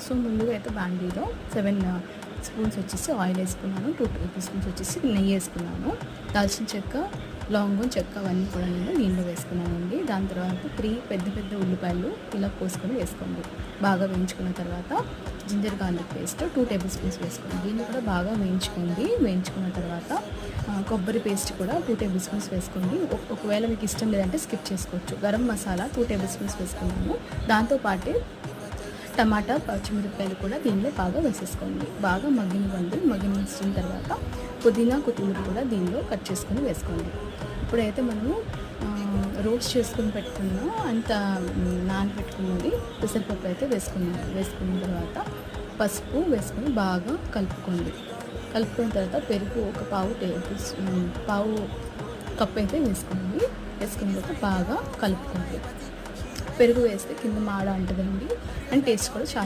So ముందుగా అయితే బాండీలో 7 స్పూన్స్ వచ్చేసి ఆయిల్ వేసుకున్నాను, 2 టేబుల్ స్పూన్స్ వచ్చేసి నెయ్యి వేసుకున్నాను, దాల్చిన చెక్క, లవంగం, చెక్క అవన్నీ కూడా నేను నీళ్ళు వేసుకున్నానండి. దాని తర్వాత 3 పెద్ద పెద్ద ఉల్లిపాయలు ఇలా కోసుకొని వేసుకోండి. బాగా వేయించుకున్న తర్వాత ginger garlic paste 2 tablespoons వేసుకోండి. దీన్ని కూడా బాగా వేయించుకోండి. వేయించుకున్న తర్వాత కొబ్బరి పేస్ట్ కూడా 2 టేబుల్ స్పూన్స్ వేసుకోండి. ఒకవేళ మీకు ఇష్టం లేదంటే స్కిప్ చేసుకోవచ్చు. గరం మసాలా 2 టేబుల్ స్పూన్స్ వేసుకున్నాను. దాంతోపాటు టమాటా, పచ్చిమిరపకాయలు కూడా దీనిలో బాగా వేసేసుకోండి. బాగా మగ్గినివ్వండి. మగ్గిన తర్వాత పుదీనా, కొత్తిమీర కూడా దీనిలో కట్ చేసుకొని వేసుకోండి. ఇప్పుడైతే మనము రోస్ట్ చేసుకొని పెట్టుకున్నాం అంత నానబెట్టుకున్నది పెసరపప్పు అయితే వేసుకున్న తర్వాత పసుపు వేసుకొని బాగా కలుపుకోండి. కలుపుకున్న తర్వాత పెరుగు ఒక పావు కప్ అయితే వేసుకోండి. వేసుకున్న తర్వాత బాగా కలుపుకోండి. పెరుగు వేస్తే కింద మాడ అంటుందండి అండ్ టేస్ట్ కూడా చాలా